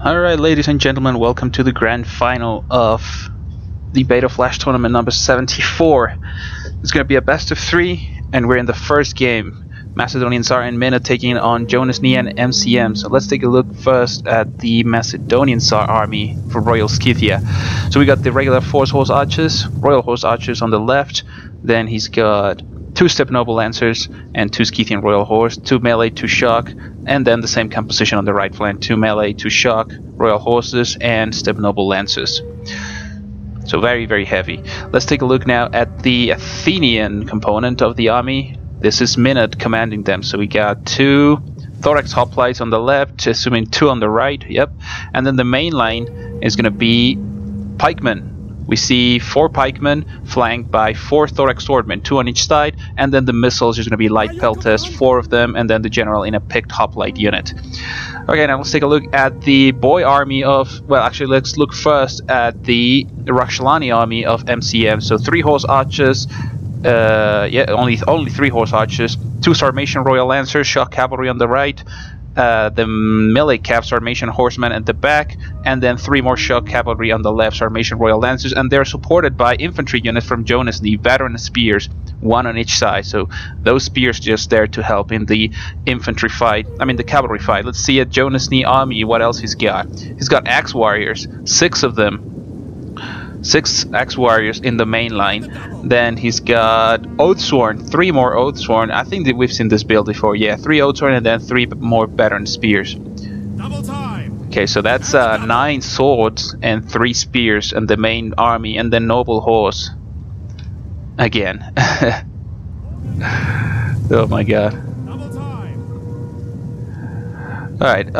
Alright, ladies and gentlemen, welcome to the grand final of the Beta Flash tournament number 74. It's going to be a best of 3, and we're in the first game. MacedonianTsar and Minot taking on Jonasnee and M.C.M. So let's take a look first at the MacedonianTsar army for Royal Scythia. So we got the regular Force Horse Archers, Royal Horse Archers on the left. Then he's got 2 Steppe Noble Lancers and 2 Scythian Royal Horse, 2 melee, 2 shock, and then the same composition on the right flank, 2 melee, 2 shock, Royal Horses, and Steppe Noble Lancers. So very, very heavy. Let's take a look now at the Athenian component of the army. This is Minot commanding them. So we got 2 Thorax Hoplites on the left, assuming 2 on the right, yep. And then the main line is going to be pikemen. We see 4 pikemen flanked by 4 thorax swordmen, 2 on each side, and then the missiles is going to be light pelters, 4 of them, and then the general in a picked hoplite unit. Okay, now let's take a look at the Boii army of, well, actually let's look first at the Roxolani army of MCM. So 3 horse archers, only 3 horse archers, 2 Sarmatian Royal Lancers, shock cavalry on the right, the melee cav Sarmatian horsemen at the back, and then 3 more shock cavalry on the left, Sarmatian Royal Lancers, and they're supported by infantry units from Jonasnee, veteran spears, 1 on each side. So those spears just there to help in the infantry fight, I mean the cavalry fight. Let's see at Jonasnee army what else he's got. He's got axe warriors, 6 of them. 6 axe warriors in the main line. Then he's got Oathsworn, 3 more Oathsworn. I think that we've seen this build before. Yeah, 3 Oathsworn and then 3 more veteran spears. Okay, so that's 9 swords and 3 spears in the main army, and then noble horse again. Oh my god. Alright,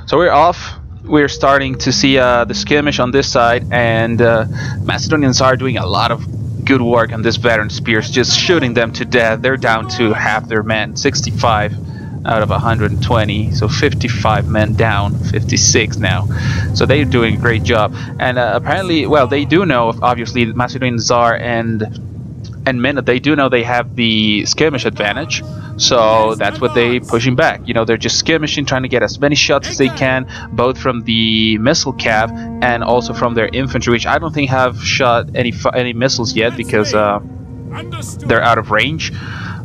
so we're off. We're starting to see the skirmish on this side, and MacedonianTsar are doing a lot of good work on this veteran spears, just shooting them to death. They're down to half their men, 65 out of 120, so 55 men down, 56 now. So they're doing a great job, and apparently, well, they do know, obviously, MacedonianTsar and Minot, they do know they have the skirmish advantage, so that's what they pushing back. You know, they're just skirmishing, trying to get as many shots as they can, both from the missile cav and also from their infantry, which I don't think have shot any missiles yet because they're out of range.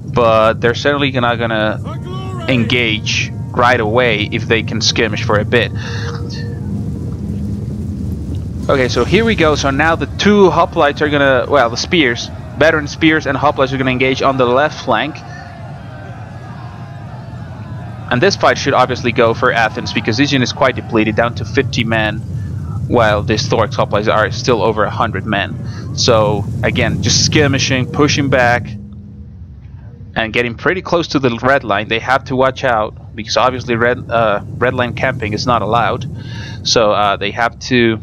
But they're certainly not gonna engage right away if they can skirmish for a bit. Okay, so here we go. So now the 2 hoplites are gonna, well, the spears, veteran spears and hoplites are gonna engage on the left flank. And this fight should obviously go for Athens because this unit is quite depleted, down to 50 men, while these thorax hoplites are still over 100 men. So again, just skirmishing, pushing back, and getting pretty close to the red line. They have to watch out because obviously red line camping is not allowed. So they have to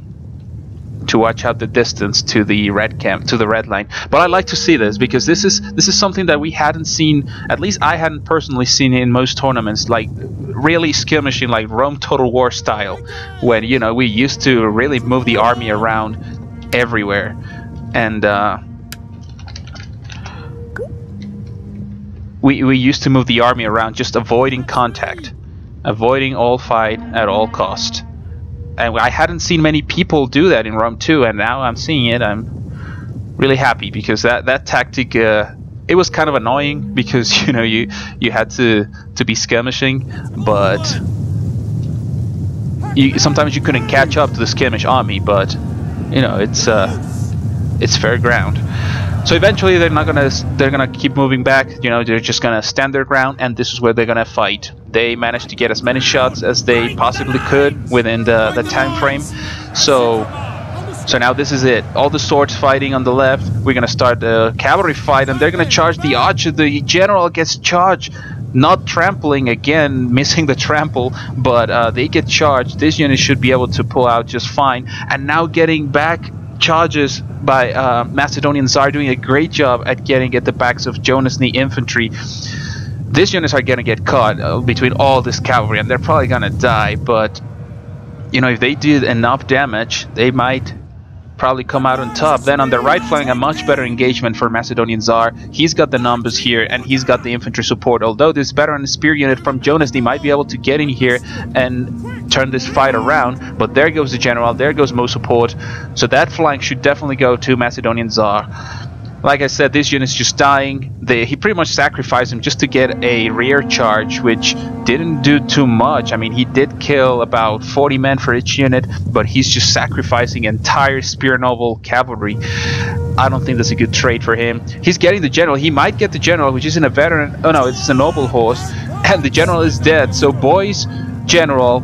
watch out the distance to the red line. But I like to see this because this is something that we hadn't seen, at least I hadn't personally seen in most tournaments, like really skirmishing like Rome Total War style, when, you know, we used to really move the army around everywhere, and we used to move the army around, just avoiding contact, avoiding all fight at all cost. And I hadn't seen many people do that in Rome 2, and now I'm seeing it. I'm really happy because that tactic, it was kind of annoying because, you know, you had to be skirmishing, but sometimes you couldn't catch up to the skirmish army. But you know, it's fair ground. So eventually they're gonna keep moving back. You know, they're just gonna stand their ground, and this is where they're gonna fight. They managed to get as many shots as they possibly could within the time frame. So now this is it. All the swords fighting on the left. We're gonna start the cavalry fight, and they're gonna charge the archer. The general gets charged, not trampling again, missing the trample, but they get charged. This unit should be able to pull out just fine. And now getting back charges by MacedonianTsar, doing a great job at getting at the backs of Jonasnee infantry. These units are gonna get caught between all this cavalry, and they're probably gonna die. But you know, if they did enough damage, they might probably come out on top. Then on the right flank, a much better engagement for MacedonianTsar. He's got the numbers here, and he's got the infantry support. Although this veteran spear unit from Jonasnee might be able to get in here and turn this fight around, but there goes the general, there goes most support. So that flank should definitely go to MacedonianTsar. Like I said, this unit's just dying. He pretty much sacrificed him just to get a rear charge, which didn't do too much. I mean, he did kill about 40 men for each unit, but he's just sacrificing entire spear noble cavalry. I don't think that's a good trade for him. He's getting the general. He might get the general, which isn't a veteran. Oh no, it's a noble horse, and the general is dead. So Boii's general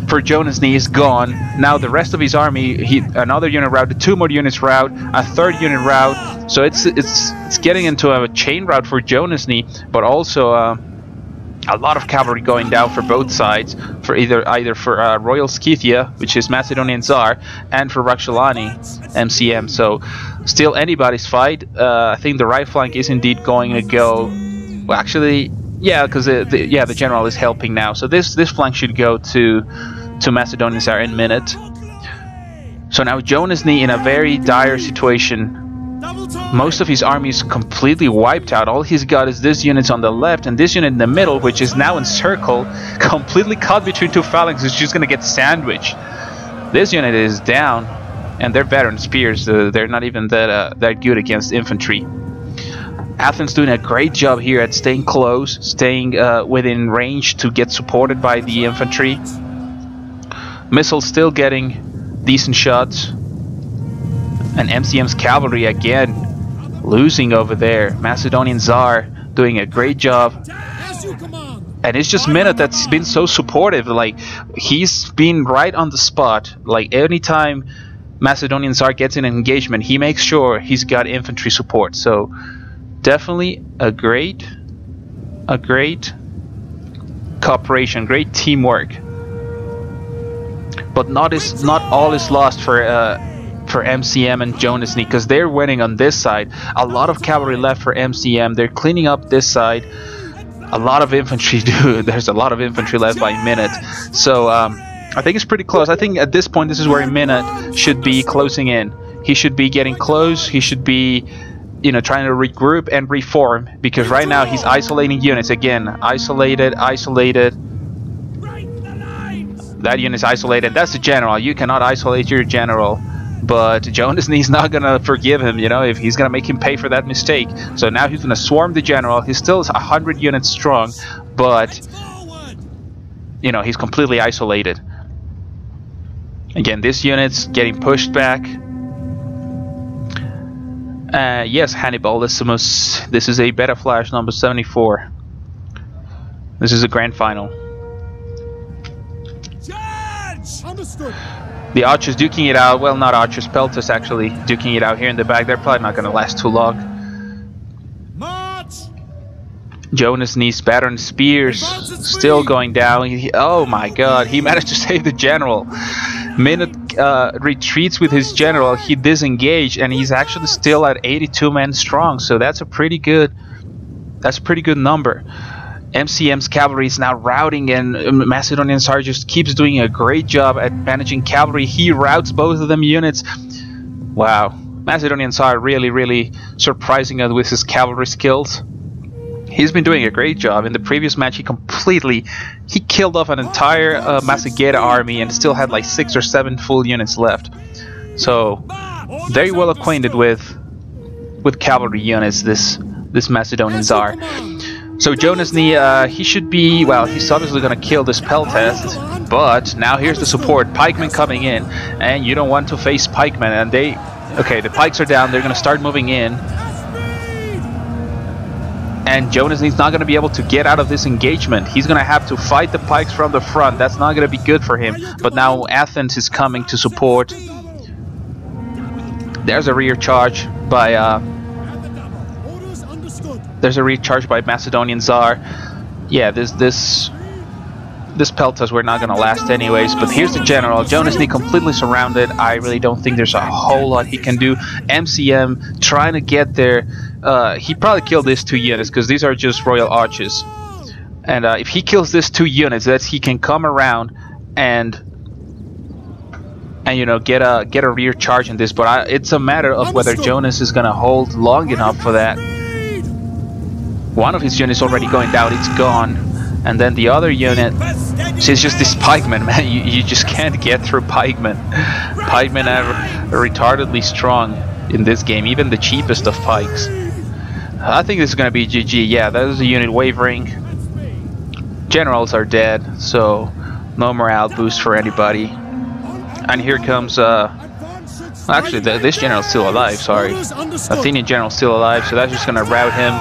for Jonasnee is gone. Now the rest of his army, another unit routed, 2 more units route, a 3rd unit route. So it's getting into a chain route for Jonasnee, but also a lot of cavalry going down for both sides, for either for Royal Scythia, which is MacedonianTsar, and for Roxolani, MCM. So still anybody's fight. I think the right flank is indeed going to go. Well, actually, yeah, because the general is helping now. So this flank should go to MacedonianTsar in a minute. So now Jonasnee in a very dire situation. Most of his army is completely wiped out. All he's got is this unit on the left and this unit in the middle, which is now encircled, completely caught between 2 phalanxes. It's just gonna get sandwiched. This unit is down, and they're veteran spears. They're not even that good against infantry. Athens doing a great job here at staying close, staying within range to get supported by the infantry. Missiles still getting decent shots. And MCM's cavalry again losing over there. MacedonianTsar doing a great job. And it's just Minot that's been so supportive. Like, he's been right on the spot. Like, anytime MacedonianTsar gets in an engagement, he makes sure he's got infantry support. So definitely a great cooperation, great teamwork. But not all is lost for MCM and Jonasnee, because they're winning on this side. A lot of cavalry left for MCM. They're cleaning up this side. A lot of infantry, dude. There's a lot of infantry left by Minot. So I think it's pretty close. I think at this point, this is where Minot should be closing in. He should be getting close. He should be, you know, trying to regroup and reform, because right now he's isolating units again. Isolated. That unit's isolated. That's the general. You cannot isolate your general. But Jonasnee's not gonna forgive him, you know, if he's gonna make him pay for that mistake. So now he's gonna swarm the general. He's still 100 units strong, but you know, he's completely isolated. Again, this unit's getting pushed back. Yes, Hannibalissimus. This is a beta flash number 74. This is a grand final. Understood. The archers duking it out. Well, not archers, pelters actually duking it out here in the back. They're probably not going to last too long. March. Jonasnee's battering spears still going down. Oh my god, he managed to save the general. Minot retreats with his general. He disengaged, and he's actually still at 82 men strong. So that's a pretty good number. MCM's cavalry is now routing, and MacedonianTsar just keeps doing a great job at managing cavalry. He routs both of them units. Wow, MacedonianTsar really surprising us with his cavalry skills. He's been doing a great job. In the previous match, he killed off an entire Macedonian army and still had like 6 or 7 full units left. So very well acquainted with cavalry units, this MacedonianTsar. So Jonasnee, he should be, well, he's obviously going to kill this peltast, but now here's the support, pikemen coming in, and you don't want to face pikemen, and okay, the pikes are down, they're going to start moving in, and Jonasnee's not going to be able to get out of this engagement. He's going to have to fight the pikes from the front. That's not going to be good for him, but now Athens is coming to support. There's a rear charge by MacedonianTsar. Yeah, this peltas were not gonna last anyways. But here's the general. Jonasnee completely surrounded. I really don't think there's a whole lot he can do. MCM trying to get there. He probably killed these 2 units because these are just royal archers. And if he kills these 2 units, he can come around and and you know, get a rear charge in this. But it's a matter of whether Jonas is gonna hold long enough for that. One of his units already going down, it's gone, and then the other unit, see, it's just this pikeman, man. You just can't get through pikemen. Pikemen are retardedly strong in this game, even the cheapest of pikes. I think this is gonna be GG. Yeah, that is a unit wavering. Generals are dead, so no morale boost for anybody. And here comes actually this general's still alive, sorry. Athenian general's still alive, so that's just gonna rout him.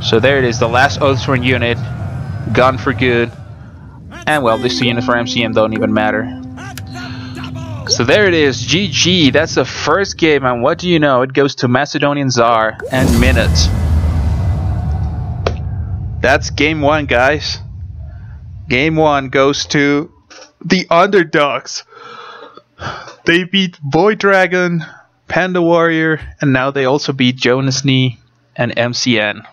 So there it is, the last Oathsworn unit gone for good. And well, these two units for MCM don't even matter. So there it is, GG. That's the first game, and what do you know? It goes to MacedonianTsar and Minot. That's game one, guys. Game one goes to the underdogs. They beat Boii Dragon, Panda Warrior, and now they also beat Jonasnee and MCM.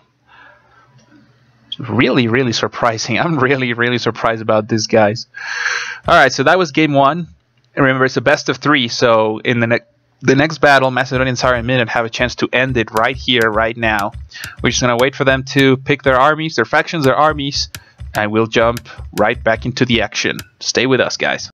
Really, really surprising. I'm really surprised about this, guys. Alright, so that was game one. And remember, it's a best of 3, so in the next battle, MacedonianTsar and Minot have a chance to end it right here, right now. We're just going to wait for them to pick their armies, their factions, their armies, and we'll jump right back into the action. Stay with us, guys.